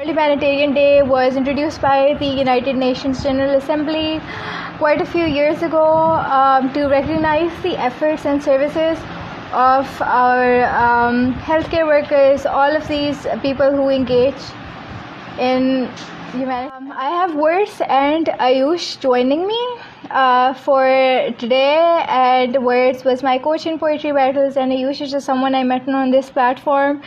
World Humanitarian Day was introduced by the United Nations General Assembly quite a few years ago to recognize the efforts and services of our healthcare workers, all of these people who engage in humanity. I have Words and Ayush joining me for today, and Words was my coach in poetry battles, and Ayush is just someone I met on this platform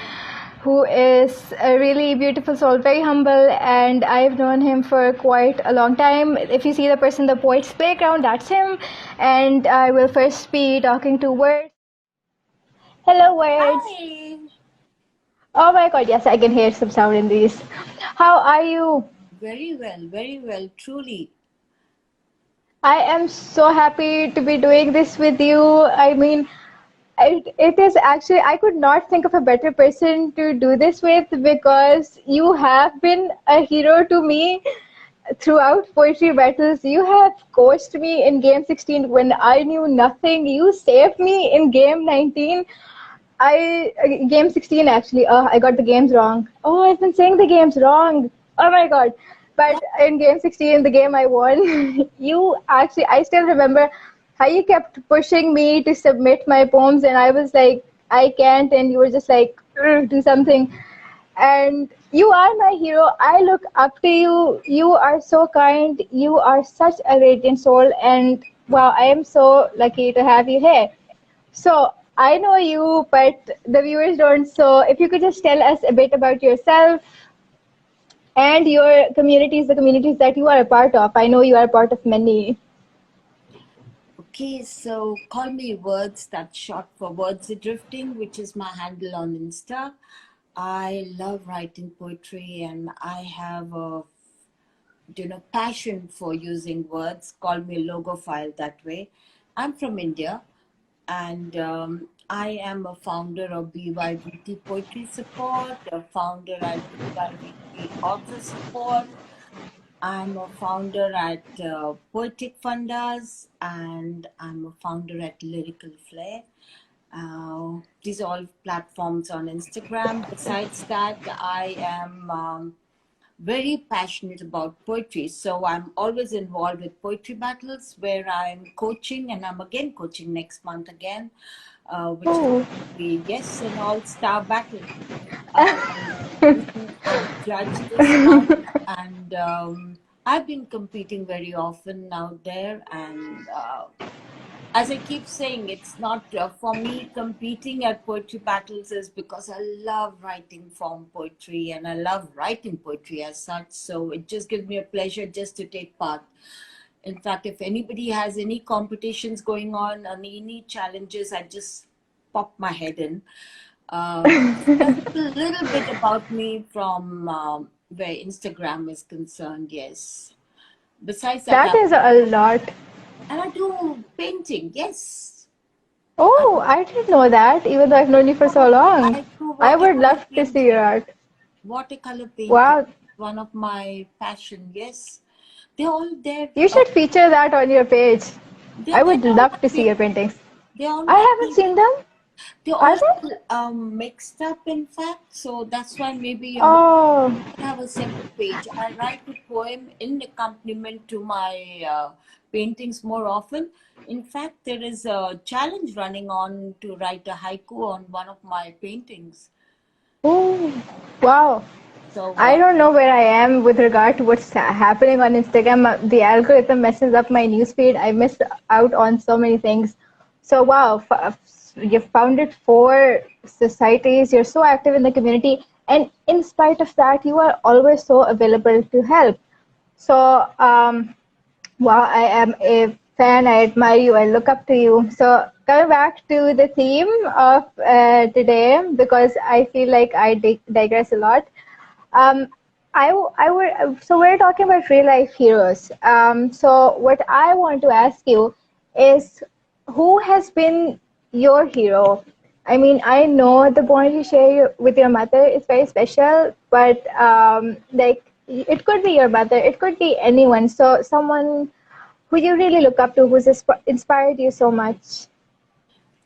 who is a really beautiful soul, very humble, and I've known him for quite a long time. If you see the person, the Poets Playground, that's him. And I will first be talking to Words. Hello, Words. Hi. Oh my God, yes, I can hear some sound in these. How are you? Very well, truly. I am so happy to be doing this with you. I mean, it is actually, I could not think of a better person to do this with because you have been a hero to me throughout poetry battles. You have coached me in game 16 when I knew nothing. You saved me in game 19. Game 16 actually. Oh, I got the games wrong. Oh, I've been saying the games wrong. Oh my God. But in game 16, the game I won, you actually, I still remember how you kept pushing me to submit my poems, and I was like, I can't, and you were just like, do something. And you are my hero. I look up to you. You are so kind. You are such a radiant soul, and wow, I am so lucky to have you here. So I know you, but the viewers don't. So if you could just tell us a bit about yourself and your communities, the communities that you are a part of. I know you are a part of many. Okay, so call me Words, that's short for Words Drifting, which is my handle on Insta. I love writing poetry and I have a passion for using words. Call me logophile that way. I'm from India and I am a founder of BYVT Poetry Support, a founder at BYVT Author Support. I'm a founder at Poetic Fundas and I'm a founder at Lyrical Flair. These are all platforms on Instagram. Besides that, I am very passionate about poetry. So I'm always involved with poetry battles where I'm coaching, and I'm again coaching next month again, which is Oh. yes, an all-star battle. I'm a judge this month, and I've been competing very often out there. And as I keep saying, it's not for me competing at poetry battles is because I love writing form poetry and I love writing poetry as such. So it just gives me a pleasure just to take part. In fact, if anybody has any competitions going on, any challenges, I just pop my head in. That's a little bit about me from where Instagram is concerned, yes. Besides that, That is a lot. and I do painting, yes. Oh, I didn't know that, even though I've known you for so long. I do I would watercolor love to see painting. your art. Watercolor painting, Wow, one of my passion, yes. They're all there. you should feature that on your page. I They're would all love to see your paintings. they're I haven't already seen them. they're Are all they? mixed up in fact. So that's why maybe you're not Oh, have a separate page. I write a poem in accompaniment to my paintings more often. In fact, there is a challenge running on to write a haiku on one of my paintings. oh, wow. So I don't know where I am with regard to what's happening on Instagram. The algorithm messes up my newsfeed. I miss out on so many things. So, wow, you've founded 4 societies. You're so active in the community. And in spite of that, you are always so available to help. So, wow, I am a fan. I admire you. I look up to you. So, coming back to the theme of today, because I feel like I digress a lot. Um, I would, so we're talking about real life heroes. So what I want to ask you is, who has been your hero? I mean, I know the bond you share with your mother is very special, but like it could be your mother, it could be anyone. So someone who you really look up to, who's inspired you so much.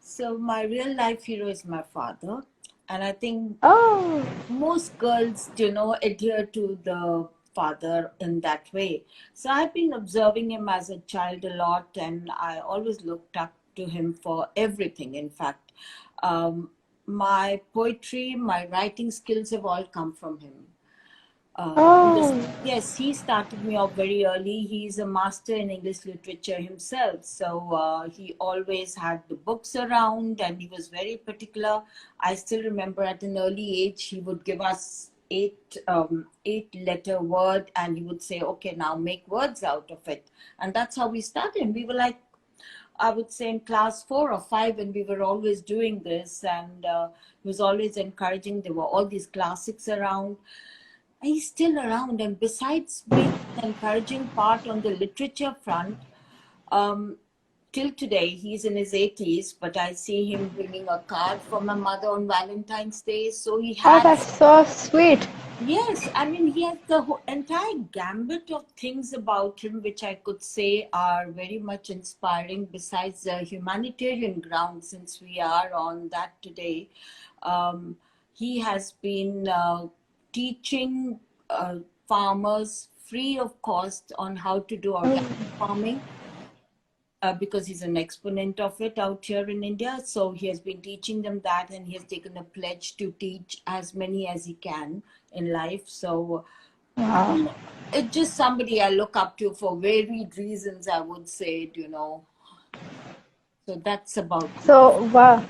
So my real life hero is my father. And I think Oh, most girls, adhere to the father in that way. So I've been observing him as a child a lot, and I always looked up to him for everything. In fact, um, my poetry, my writing skills have all come from him. oh, Yes, he started me off very early. He's a master in English literature himself. So he always had the books around and he was very particular. I still remember at an early age, he would give us eight letter word and he would say, okay, now make words out of it. And that's how we started. We were like, I would say in class 4 or 5, and we were always doing this. And he was always encouraging. There were all these classics around. He's still around, and besides being an encouraging part on the literature front, um, till today he's in his 80s, but I see him bringing a card from my mother on Valentine's Day. So he oh, that's has, so sweet. yes, I mean, he has the whole entire gambit of things about him, which I could say are very much inspiring. Besides the humanitarian ground, since we are on that today, um, he has been teaching farmers free of cost on how to do Oh, organic farming, because he's an exponent of it out here in India. So he has been teaching them that, and he has taken a pledge to teach as many as he can in life. So wow. it's just somebody I look up to for varied reasons, I would say. So that's about me. So, wow.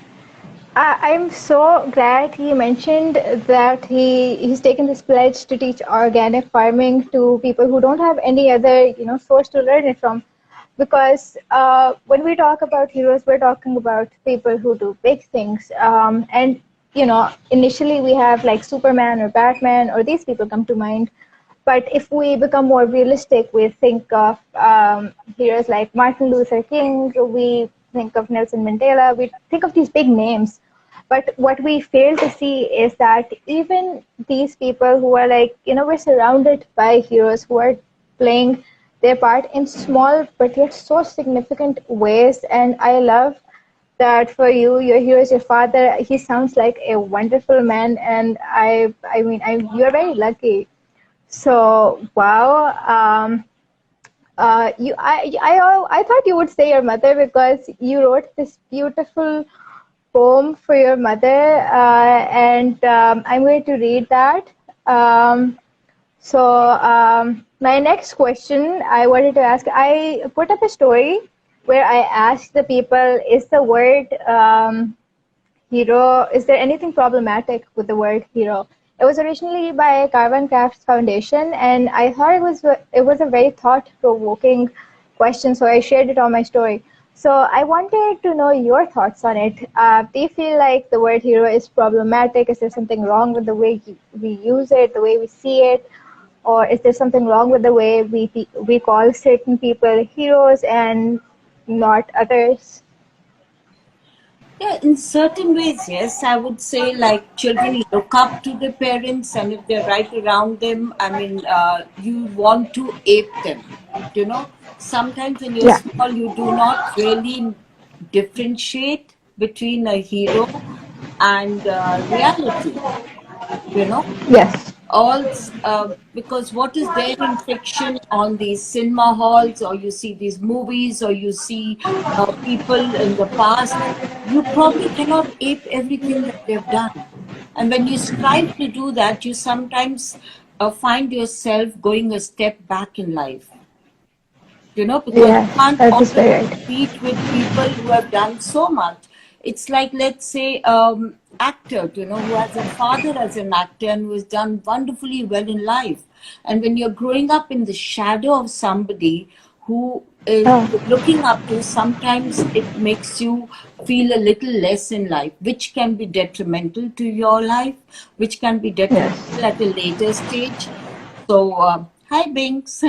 I'm so glad he mentioned that he's taken this pledge to teach organic farming to people who don't have any other source to learn it from, because when we talk about heroes, we're talking about people who do big things, and initially we have like Superman or Batman or these people come to mind. But if we become more realistic, we think of heroes like Martin Luther King, we think of Nelson Mandela, we think of these big names. But what we fail to see is that even these people who are like, we're surrounded by heroes who are playing their part in small but yet so significant ways. And I love that for you, your hero is your father. He sounds like a wonderful man, and you're very lucky. So wow, I thought you would say your mother because you wrote this beautiful poem for your mother, and I'm going to read that. My next question I wanted to ask, I put up a story where I asked the people, is the word hero, is there anything problematic with the word hero? It was originally by Carbon Crafts Foundation, and I thought it was a very thought-provoking question, so I shared it on my story. So I wanted to know your thoughts on it. Do you feel like the word hero is problematic? Is there something wrong with the way we use it, the way we see it, or is there something wrong with the way we call certain people heroes and not others? Yeah, in certain ways, yes. I would say like children look up to their parents, and if they're right around them, I mean, you want to ape them. Sometimes when you're Yeah. small, you do not really differentiate between a hero and reality. You know, Yes. all because what is there in fiction on these cinema halls, or you see these movies, or you see people in the past, you probably cannot ape everything that they've done. And when you strive to do that, you sometimes find yourself going a step back in life, because you Yes, can't that is always very right. compete with people who have done so much. It's like, let's say, actor, who has a father as an actor and who has done wonderfully well in life. And when you're growing up in the shadow of somebody who is Oh, you're looking up to, sometimes it makes you feel a little less in life, which can be detrimental to your life, which can be detrimental yes. at a later stage. So, hi, Binks.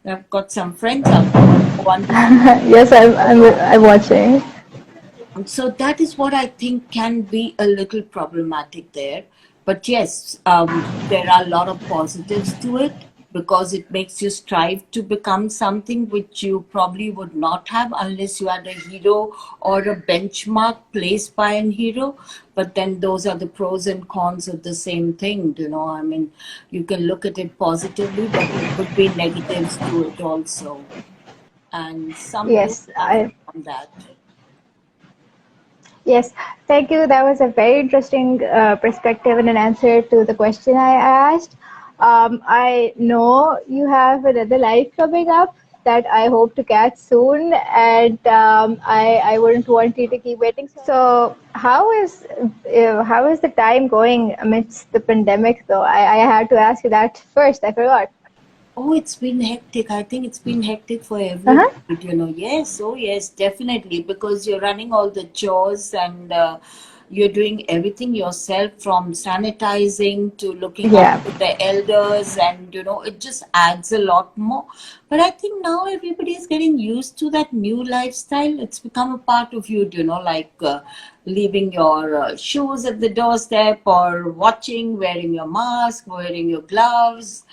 I've got some friends out there. Wonderful. Yes, I'm watching. So that is what I think can be a little problematic there. But yes, there are a lot of positives to it, because it makes you strive to become something which you probably would not have unless you had a hero or a benchmark placed by an hero. But then those are the pros and cons of the same thing, you know. I mean, you can look at it positively, but there could be negatives to it also. And some do Yes, have on that. yes, thank you. That was a very interesting perspective and an answer to the question I asked. I know you have another life coming up that I hope to catch soon, and I wouldn't want you to keep waiting. So, how is the time going amidst the pandemic? Though I had to ask you that first. I forgot. Oh, it's been hectic. I think it's been hectic for Uh everybody, huh. you know. Yes, oh yes, definitely, because you're running all the chores and you're doing everything yourself, from sanitizing to looking Yeah. after the elders, and you know, it just adds a lot more. But I think now everybody is getting used to that new lifestyle. It's become a part of you, you know, like leaving your shoes at the doorstep, or watching, wearing your mask, wearing your gloves,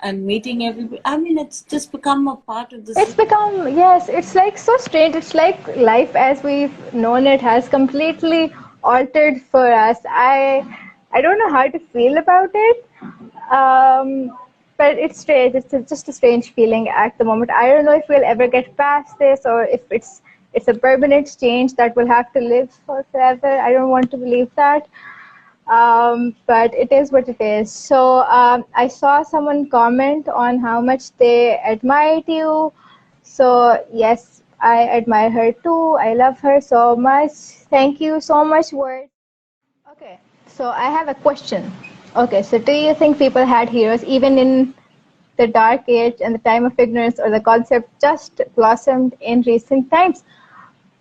and meeting everybody. I mean, it's just become a part of the It's system. become, yes, it's like so strange. It's like life as we've known it has completely altered for us. I don't know how to feel about it. But it's strange. Just a strange feeling at the moment. I don't know if we'll ever get past this, or if it's a permanent change that will have to live for forever. I don't want to believe that. But it is what it is. So I saw someone comment on how much they admired you. So yes, I admire her too. I love her so much. Thank you so much, Word. Okay, so I have a question. Okay, so do you think people had heroes even in the dark age and the time of ignorance, or the concept just blossomed in recent times?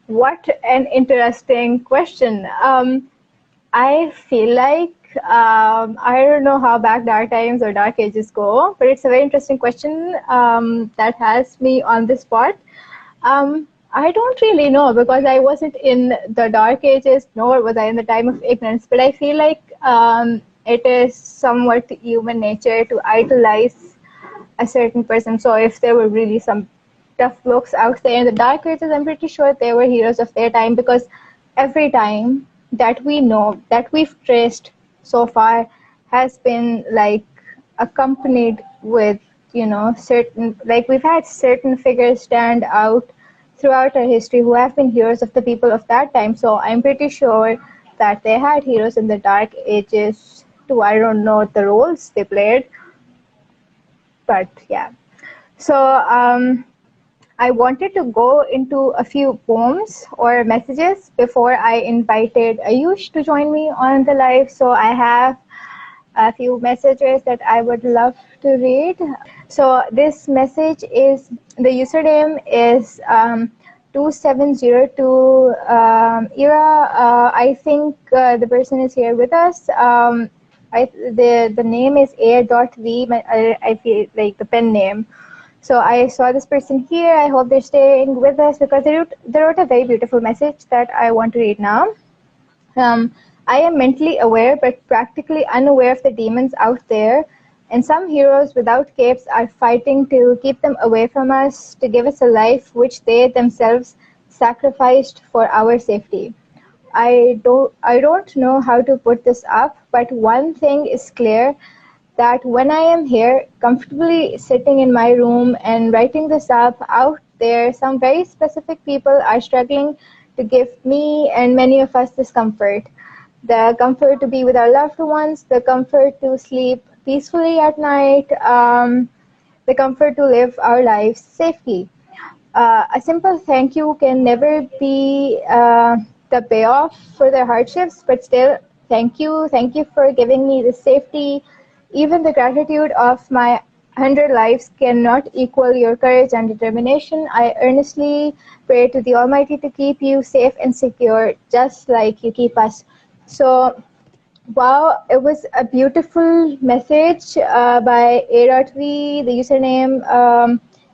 What an interesting question. I feel like I don't know how back dark times or dark ages go, but it's a very interesting question that has me on the spot. I don't really know because I wasn't in the dark ages, nor was I in the time of ignorance. But I feel like it is somewhat human nature to idolize a certain person. So if there were really some tough blokes out there in the dark ages, I'm pretty sure they were heroes of their time, because every time that we know, that we've traced so far, has been like accompanied with, certain, like we've had certain figures stand out throughout our history who have been heroes of the people of that time. So I'm pretty sure that they had heroes in the dark ages too. I don't know the roles they played, but yeah. So I wanted to go into a few poems or messages before I invited Ayush to join me on the live. So I have a few messages that I would love to read. So this message is, the username is 2702 era. I think the person is here with us. The name is air.v. I feel like the pen name. So I saw this person here. I hope they're staying with us because they wrote a very beautiful message that I want to read now. Um, I am mentally aware but practically unaware of the demons out there, and some heroes without capes are fighting to keep them away from us, to give us a life which they themselves sacrificed for our safety. I don't know how to put this up, but one thing is clear, that when I am here, comfortably sitting in my room and writing this up, out there, some very specific people are struggling to give me and many of us this comfort. The comfort to be with our loved ones, the comfort to sleep peacefully at night, the comfort to live our lives safely. A simple thank you can never be the payoff for their hardships, but still, thank you. Thank you for giving me the safety. Even the gratitude of my 100 lives cannot equal your courage and determination. I earnestly pray to the Almighty to keep you safe and secure, just like you keep us. So, wow, it was a beautiful message by A.V, the username.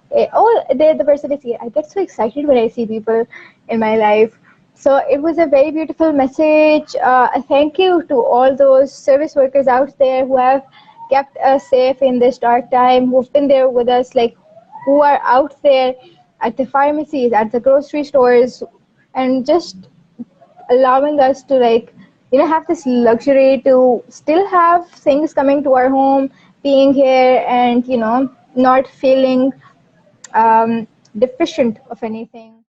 The person is here. I get so excited when I see people in my life. So it was a very beautiful message. A thank you to all those service workers out there who have kept us safe in this dark time, who've been there with us, like who are out there at the pharmacies, at the grocery stores, and just allowing us to have this luxury to still have things coming to our home, being here, and not feeling deficient of anything.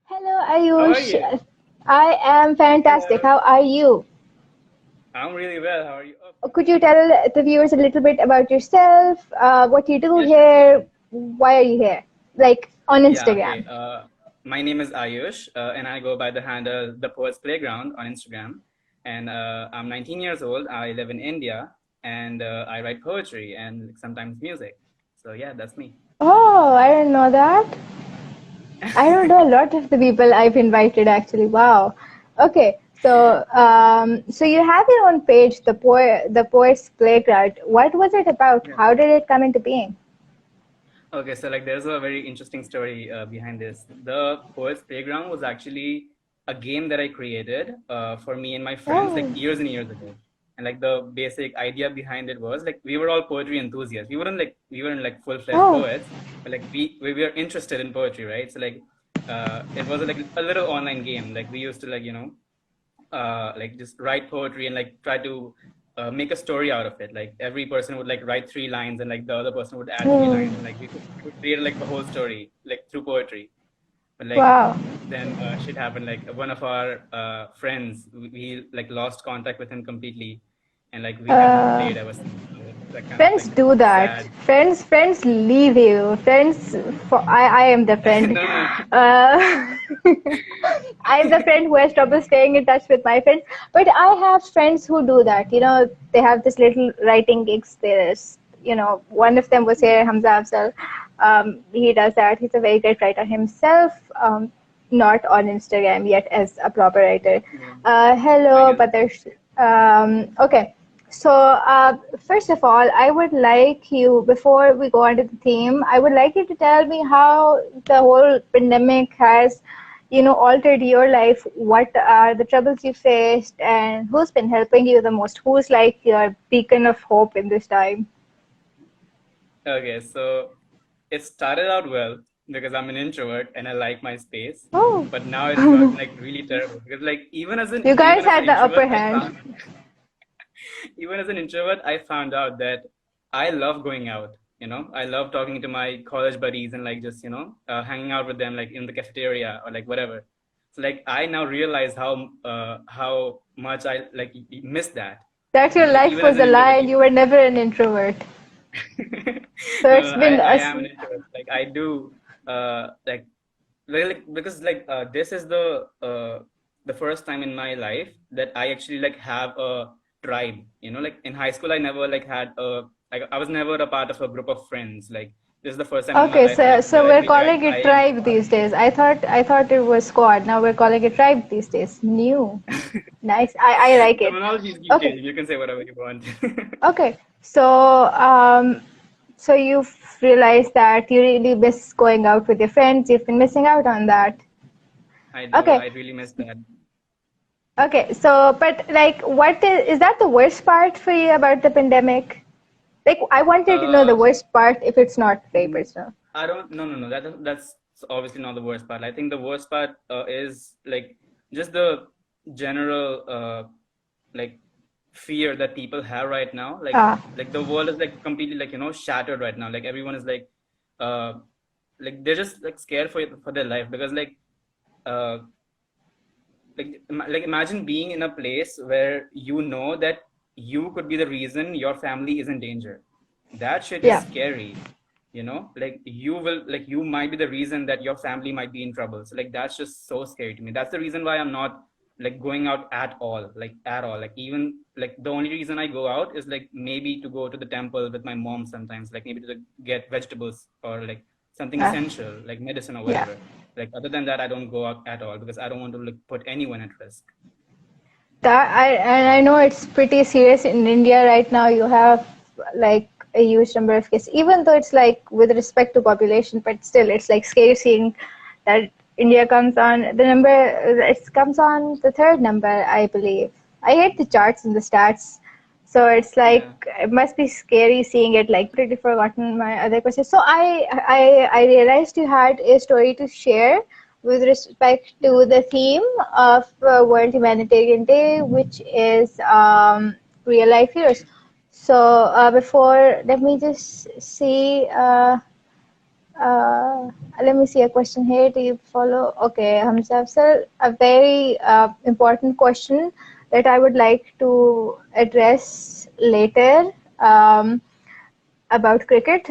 Hello, How are Ayush. you? I am fantastic. Hello. How are you? I'm really well. How are you? Oh, Could you tell the viewers a little bit about yourself, what you do yeah, sure. here, why are you here, like on Yeah, okay. Instagram? My name is Ayush, and I go by the handle The Poets Playground on Instagram. And I'm 19 years old. I live in India, and I write poetry and sometimes music. So yeah, that's me. Oh, I didn't know that. I don't know a lot of the people I've invited actually. Wow. Okay, so you have your own page, the Poets Playground. What was it about? Yeah. How did it come into being? Okay, so like there's a very interesting story behind this. The Poets Playground was actually a game that I created for me and my friends like Oh, years and years ago. And like the basic idea behind it was like we were all poetry enthusiasts. We weren't like full-fledged oh, poets, but like we were interested in poetry, right? So like it was like a little online game. Like we used to like just write poetry and like try to make a story out of it. Like every person would like write 3 lines and like the other person would add three oh, lines and like we could create like a whole story like through poetry. But like wow. then shit happened. Like one of our friends, we like lost contact with him completely, and like we haven't Uh, played ever since. So it's like kind of Friends like do that. sad. Friends leave you. I am the friend. No, no. Uh, I'm the friend who has trouble staying in touch with my friends. But I have friends who do that. They have this little writing gigs. One of them was here, Hamza Afzal. He does that. He's a very great writer himself. Not on Instagram yet as a proper writer. Yeah, I Hello, get it. Badash. Okay. So, first of all, I would like you, before we go on to the theme, I would like you to tell me how the whole pandemic has, altered your life. What are the troubles you faced, and who's been helping you the most? Who's like your beacon of hope in this time? Okay, so it started out well because I'm an introvert and I like my space, Oh, but now it's gotten like really terrible because like you guys even as an had the introvert, upper I hand. found even as an introvert, I found out that I love going out. I love talking to my college buddies and like just hanging out with them like in the cafeteria or like whatever. So like I now realize how much I like miss that. That your Like life even as was an a lie introvert, and you were never an introvert. So no, it's no, been I us. am an introvert. Like I do like because like this is the first time in my life that I actually like have a tribe. Like in high school, I never like had a like I was never a part of a group of friends. Like this is the first time in my Okay, life so like so where we're calling I it am a tribe part of these a group. days. I thought it was squad. Now we're calling it tribe these days. New. Nice. I like it. Terminologies keep Okay. changing. You can say whatever you want. Okay. So you've realized that you really miss going out with your friends. You've been missing out on that. I do. Okay. I really miss that. Okay. So, but like, what is that the worst part for you about the pandemic? Like, I wanted to know the Uh, worst part if it's not very Mm, personal. I don't. No, no, no. That's obviously not the worst part. I think the worst part is like just the general like fear that people have right now. Ah, Like the world is like completely like shattered right now. Like everyone is uh like they're just like scared for their life because uh like imagine being in a place where you know that you could be the reason your family is in danger. That shit is yeah. scary. Like you might be the reason that your family might be in trouble. So like that's just so scary to me. That's the reason why I'm not like going out at all, like at all. Like even like the only reason I go out is like maybe to go to the temple with my mom sometimes, like maybe to get vegetables or like something Uh, essential like medicine or yeah. whatever. Like other than that, I don't go out at all because I don't want to like put anyone at risk. And I know it's pretty serious in India right now. You have like a huge number of cases, even though it's like with respect to population, but still it's like scary seeing that India comes on the number. It comes on the third number, I believe. I hate the charts and the stats, So it's like Yeah. it must be scary seeing it. Like completely forgotten my other question. So I realized you had a story to share with respect Yeah. to the theme of World Humanitarian Day, which is real life heroes. So before, let me just see. Uh, Let me see a question here. Do you follow? Okay, Hamza sir, a very important question that I would like to address later about cricket.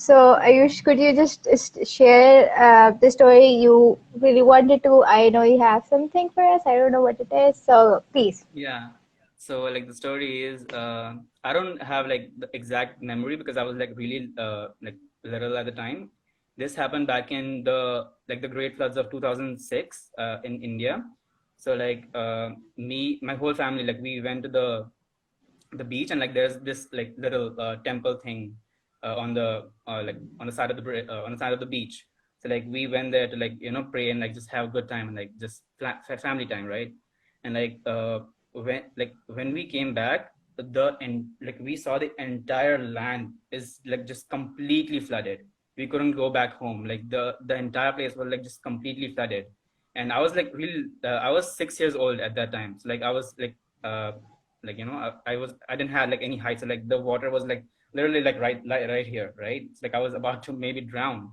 So, Ayush, could you just share the story you really wanted to? I know you have something for us. I don't know what it is. So, please. Yeah. So like the story is, I don't have like the exact memory because I was like really like little at the time. This happened back in the great floods of 2006 in India. So like my whole family, like we went to the beach, and like there's this like little temple thing on the like on the side of on the side of the beach. So like we went there to like pray and like just have a good time and like just family time, right? And like when we came back, like we saw the entire land is like just completely flooded. We couldn't go back home. Like the entire place was like just completely flooded. And I was like really I was 6 years old at that time. So like I was uh I didn't have like any height, so like the water was like literally like right here, right? It's like I was about to maybe drown.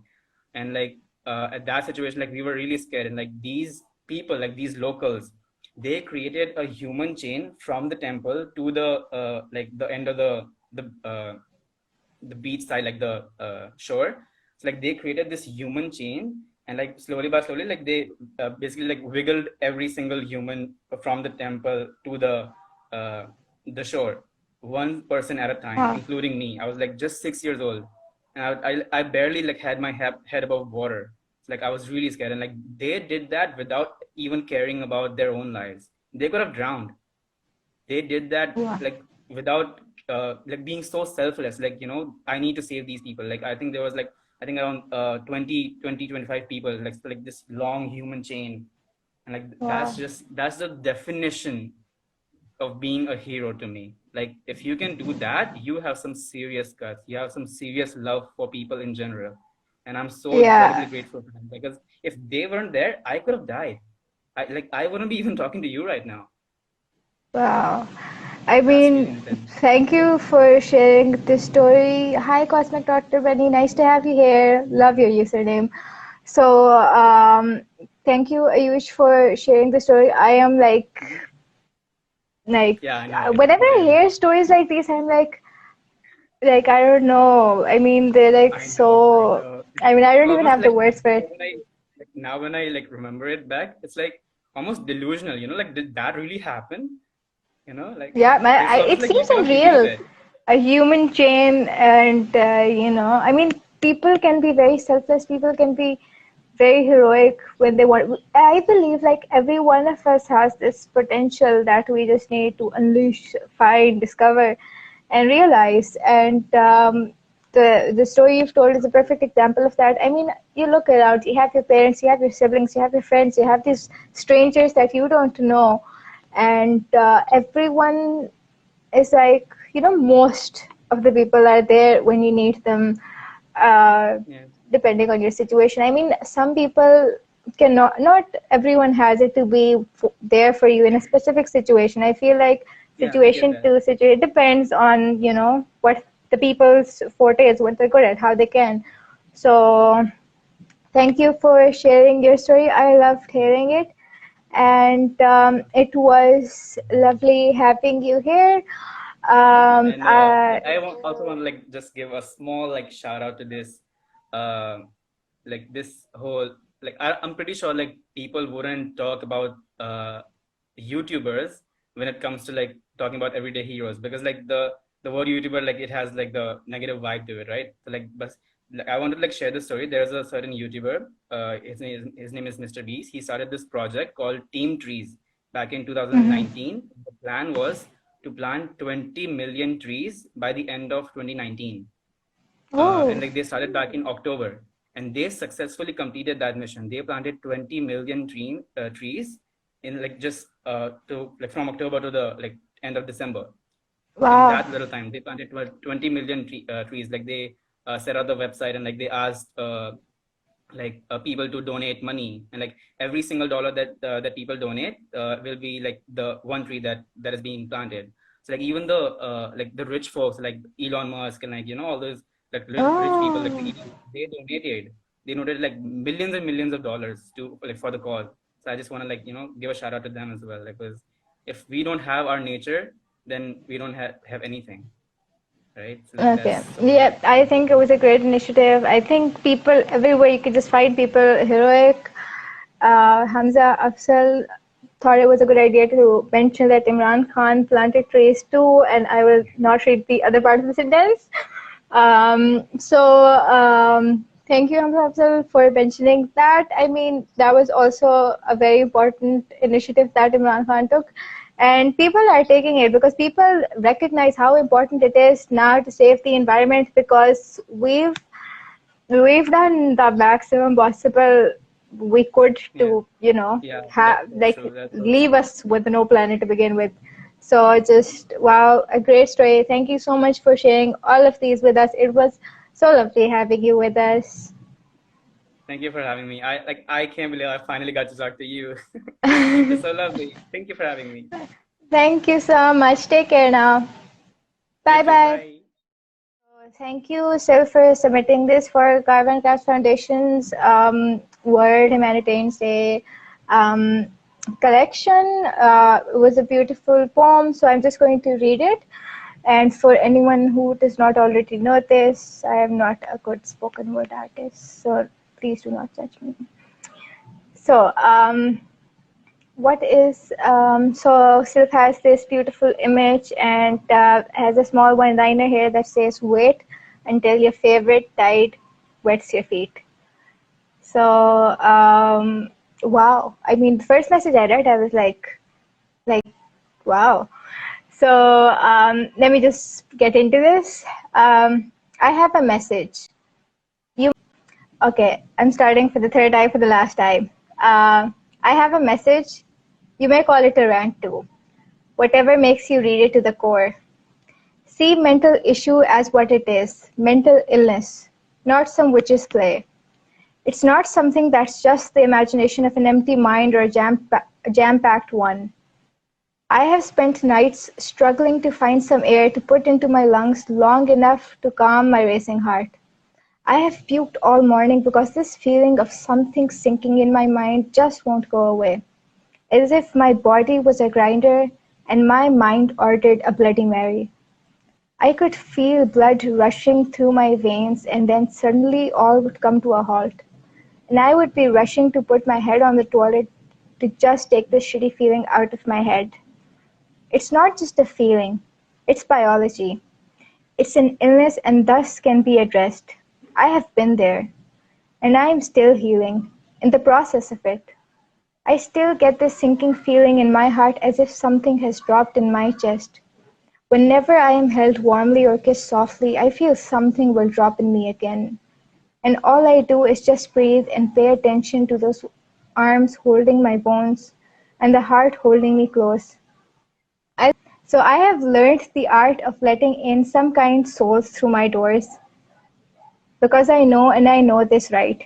And like at that situation, like we were really scared. And like these people, like these locals, they created a human chain from the temple to the like the end of the beach side, like the shore. So like they created this human chain, and like slowly by slowly, like they basically like wiggled every single human from the temple to uh, the shore, one person at a time, Wow. including me. I was like just 6 years old, and I barely like had my head above water. It's like I was really scared, and like they did that without even caring about their own lives. They could have drowned. They did that Wow. like without like being so selfless, like I need to save these people. Like I think there was like I think around 25 people, like this long human chain. And like Wow. that's the definition of being a hero to me. Like if you can do that, you have some serious guts, you have some serious love for people in general. And I'm so incredibly Yeah. grateful for them, because if they weren't there, I could have died. I wouldn't be even talking to you right now. Wow. I That's really mean, intense. thank you for sharing this story. Hi, Cosmic Dr. Benny. Nice to have you here. Love your username. So, thank you, Ayush, for sharing the story. I am Mhm. like, Yeah, I know, right? whenever I Intense. hear stories like these, I'm like, I don't know. I mean, they're like I know, I so. know. I mean, I don't even Almost have the like words for now it. when I like remember it back, it's like almost delusional. Like did that really happen? Like Yeah, it's almost it like you seems cannot believe unreal. it. A human chain, and I mean, people can be very selfless. People can be very heroic when they want. I believe like every one of us has this potential that we just need to unleash, find, discover, and realize. And the story you've told is a perfect example of that. I mean, you look around. You have your parents, you have your siblings, you have your friends, you have these strangers that you don't know, and everyone is like, most of the people are there when you need them, uh, Yeah, depending on your situation. I mean, some people cannot, not everyone has it to be there for you in a specific situation. I feel like yeah, I get situation that. to situation, it depends on, what the people's forte is, what they're good at, how they can. So, thank you for sharing your story. I loved hearing it. And it was lovely having you here. And also want to like just give a small like shout out to this, uh, like this whole like I'm pretty sure like people wouldn't talk about YouTubers when it comes to like talking about everyday heroes, because like the word YouTuber, like it has like the negative vibe to it, right? So like but like, I wanted to like share this story. There's a certain YouTuber, his name is Mr. Beast. He started this project called Team Trees back in Mhm. 2019. The plan was to plant 20 million trees by the end of 2019. And Oh, like they started back in October, and they successfully completed that mission. They planted 20 million trees in like just to like from October to the like end of December. In Wow. that little time they planted 20 million trees. Like they set up the website and like they asked people to donate money, and like every single dollar that people donate will be like the one tree that is being planted. So like even the rich folks like Elon Musk and like all those like rich people like Oh, they donated like millions and millions of dollars to like for the cause. So I just want to like give a shout out to them as well, like, because if we don't have our nature, then we don't have anything, right? So like okay. that's so Yeah, I think it was a great initiative. I think people everywhere you could just find people heroic. Hamza Afzal thought it was a good idea to mention that Imran Khan planted trees too, and I will not read the other part of the sentence. Thank you, Hamza Afzal, for mentioning that. I mean, that was also a very important initiative that Imran Khan took. And people are taking it because people recognize how important it is now to save the environment, because we've done the maximum possible we could yeah. to Yeah, that's have so like true. That's so leave true. us with no planet to begin with. So just wow, a great story. Thank you so much for sharing all of these with us. It was so lovely having you with us. Thank you for having me. I can't believe I finally got to talk to you. It's so lovely. Thank you for having me. Thank you so much. Take care now. You Bye too. bye. Bye. Thank you, Sil, for submitting this for Carbon Craft Foundation's World Humanitarian Day um, collection. It was a beautiful poem, so I'm just going to read it. And for anyone who does not already know this, I am not a good spoken word artist, so please do not judge me. So, Silk has this beautiful image and has a small one liner here that says, "Wait until your favorite tide wets your feet." So, wow. I mean, the first message I read, I was like, wow. So, let me just get into this. I have a message. You, okay, I'm starting for the third time for the last time. I have a message. You may call it a rant too. Whatever makes you read it to the core. See mental issue as what it is, mental illness, not some witch's play. It's not something that's just the imagination of an empty mind or a jam-packed one. I have spent nights struggling to find some air to put into my lungs long enough to calm my racing heart. I have puked all morning because this feeling of something sinking in my mind just won't go away. As if my body was a grinder and my mind ordered a Bloody Mary. I could feel blood rushing through my veins, and then suddenly all would come to a halt, and I would be rushing to put my head on the toilet to just take this shitty feeling out of my head. It's not just a feeling, it's biology. It's an illness and thus can be addressed. I have been there, and I am still healing, in the process of it. I still get this sinking feeling in my heart as if something has dropped in my chest. Whenever I am held warmly or kissed softly, I feel something will drop in me again. And all I do is just breathe and pay attention to those arms holding my bones and the heart holding me close. So I have learned the art of letting in some kind souls through my doors because I know and I know this right.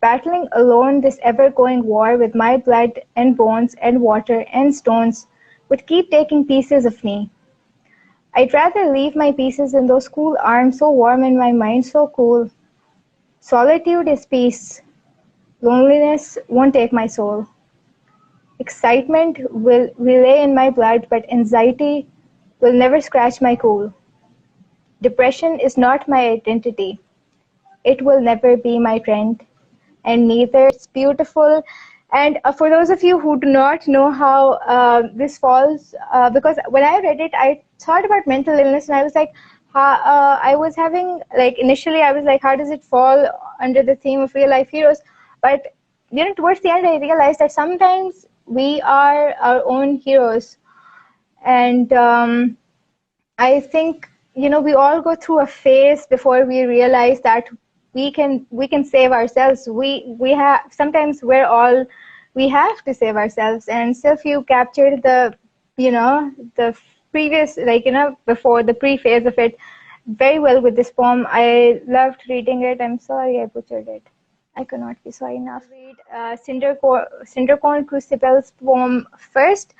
Battling alone this ever-going war with my blood and bones and water and stones would keep taking pieces of me. I'd rather leave my pieces in those cool arms so warm and my mind so cool. Solitude is peace. Loneliness won't take my soul. Excitement will relay in my blood, but anxiety will never scratch my cool. Depression is not my identity. It will never be my trend, and neither it's beautiful. And for those of you who do not know how this falls, because when I read it, I thought about mental illness, and I was like, I was having like initially, I was like, how does it fall under the theme of real life heroes? But towards the end, I realized that sometimes we are our own heroes, and I think we all go through a phase before we realize that we can save ourselves. We have sometimes we're all we have to save ourselves. And so if you captured the previous, like, before the preface of it very well with this poem. I loved reading it. I'm sorry I butchered it. I cannot be sorry enough. Read Cindercorn Crucible's poem first.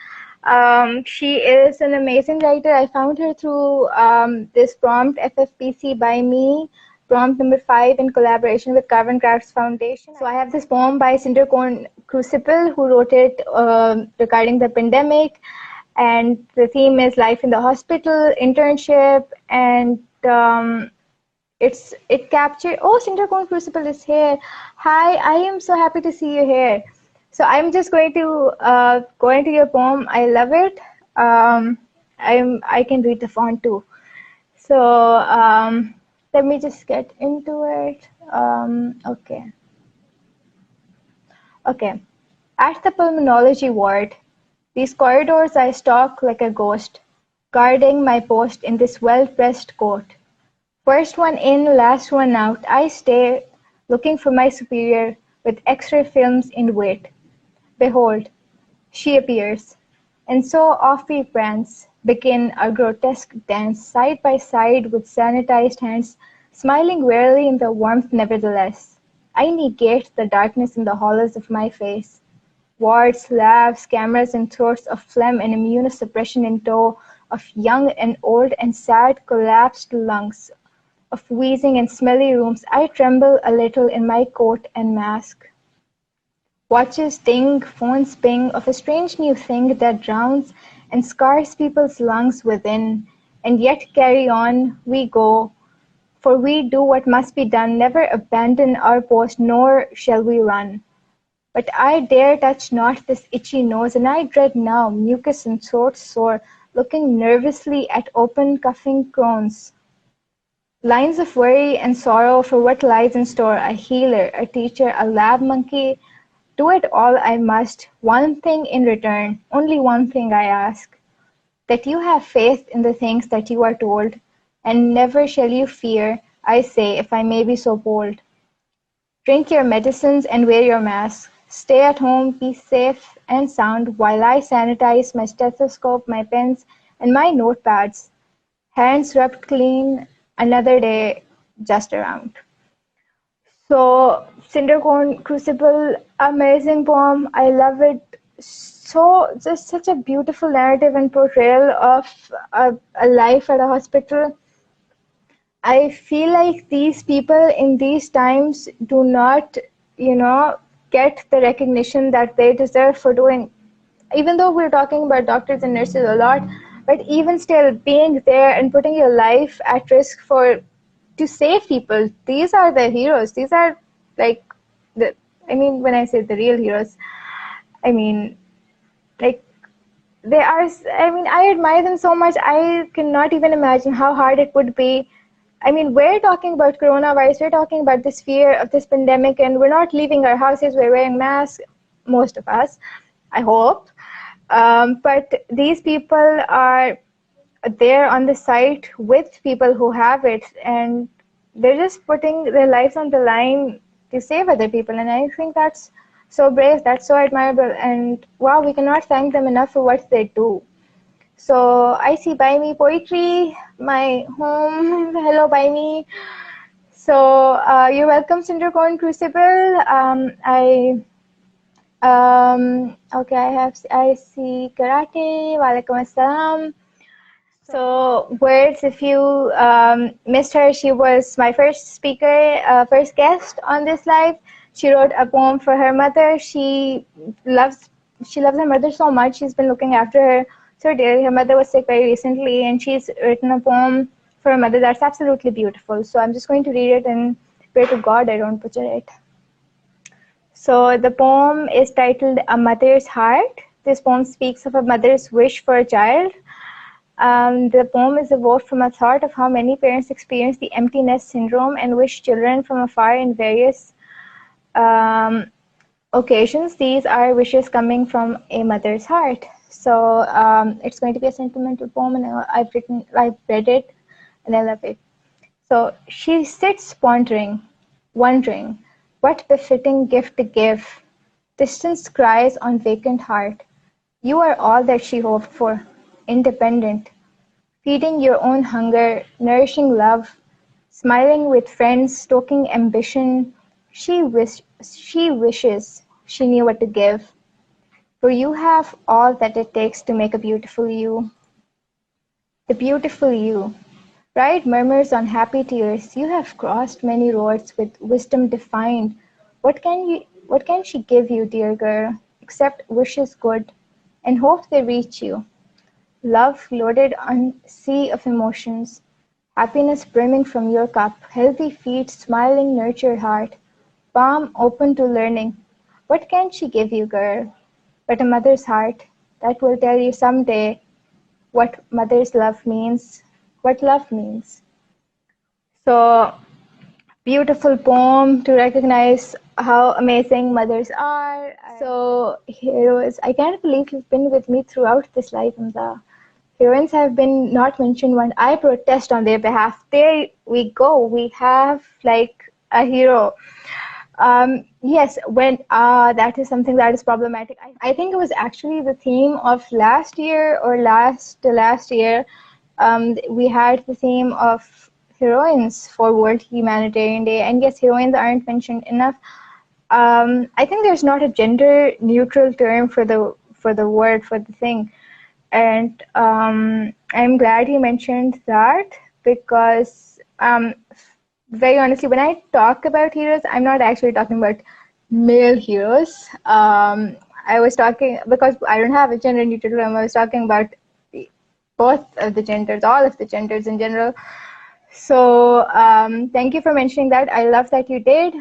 She is an amazing writer. I found her through this prompt, FFPC by me, prompt number 5 in collaboration with Carbon Crafts Foundation. So I have this poem by Cindercorn Crucible, who wrote it regarding the pandemic, and the theme is life in the hospital, internship, and it captured. Oh, Cindercorn Crucible is here. Hi, I am so happy to see you here. So I'm just going to go into your poem. I love it. I can read the font too. So let me just get into it. Okay. At the pulmonology ward, these corridors I stalk like a ghost, guarding my post in this well-pressed coat. First one in, last one out, I stay, looking for my superior with X-ray films in wait. Behold, she appears, and so off we prance, begin our grotesque dance, side by side with sanitized hands, smiling wearily in the warmth nevertheless. I negate the darkness in the hollows of my face. Wards, labs, cameras and throats of phlegm and immunosuppression in tow, of young and old and sad collapsed lungs, of wheezing and smelly rooms, I tremble a little in my coat and mask. Watches ding, phones ping, of a strange new thing that drowns and scars people's lungs within, and yet carry on, we go, for we do what must be done, never abandon our post, nor shall we run. But I dare touch not this itchy nose, and I dread now, mucus and throat sore, looking nervously at open coughing crones. Lines of worry and sorrow for what lies in store, a healer, a teacher, a lab monkey, do it all I must, one thing in return, only one thing I ask, that you have faith in the things that you are told, and never shall you fear, I say, if I may be so bold. Drink your medicines and wear your mask. Stay at home, be safe and sound, while I sanitize my stethoscope, my pens, and my notepads. Hands rubbed clean, another day just around. So, Cindercorn Crucible, amazing poem. I love it. So, just such a beautiful narrative and portrayal of a life at a hospital. I feel like these people in these times do not, get the recognition that they deserve for doing, even though we're talking about doctors and nurses a lot, but even still being there and putting your life at risk to save people, these are the heroes. These are like when I say the real heroes, I mean, like, they are, I admire them so much. I cannot even imagine how hard it would be. We're talking about coronavirus, we're talking about this fear of this pandemic, and we're not leaving our houses, we're wearing masks, most of us, I hope. But these people are there on the site with people who have it, and they're just putting their lives on the line to save other people. And I think that's so brave, that's so admirable, and wow, we cannot thank them enough for what they do. So I see By Me Poetry, my home. Hello, By Me. So you're welcome, Cindercorn Crucible. I see Karate. Walaikum Assalam. So words, if you missed her, she was my first speaker, first guest on this live. She wrote a poem for her mother. She loves her mother so much. She's been looking after her so dearly. Her mother was sick very recently, and she's written a poem for her mother that's absolutely beautiful. So I'm just going to read it, and pray to God I don't butcher it. So the poem is titled A Mother's Heart. This poem speaks of a mother's wish for a child. The poem is evolved from a thought of how many parents experience the empty nest syndrome and wish children from afar in various occasions. These are wishes coming from a mother's heart. So it's going to be a sentimental poem, and I've read it, and I love it. So she sits pondering, wondering, what befitting gift to give. Distance cries on vacant heart. You are all that she hoped for, independent, feeding your own hunger, nourishing love, smiling with friends, stoking ambition. She wishes she knew what to give. For you have all that it takes to make a beautiful you. The beautiful you. Bright murmurs on happy tears, you have crossed many roads with wisdom defined. What can she give you, dear girl, except wishes good, and hope they reach you? Love loaded on sea of emotions, happiness brimming from your cup, healthy feet, smiling, nurtured heart, palm open to learning. What can she give you, girl, but a mother's heart that will tell you someday what mother's love means, what love means. So, beautiful poem to recognize how amazing mothers are. So, heroes, I can't believe you've been with me throughout this life, Hamza. Heroines have been not mentioned once. I protest on their behalf. There we go. We have like a hero. Yes, when that is something that is problematic. I think it was actually the theme of last year or last year. We had the theme of heroines for World Humanitarian Day, and yes, heroines aren't mentioned enough. I think there's not a gender neutral term for the word for the thing, and I'm glad you mentioned that because very honestly, when I talk about heroes, I'm not actually talking about male heroes. I was talking because I don't have a gender neutral term. I was talking about both of the genders, all of the genders in general. So thank you for mentioning that. I love that you did.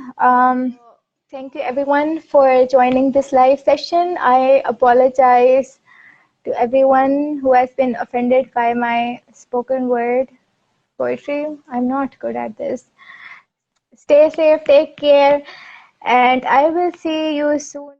Thank you everyone for joining this live session. I apologize to everyone who has been offended by my spoken word poetry. I'm not good at this. Stay safe, take care, and I will see you soon.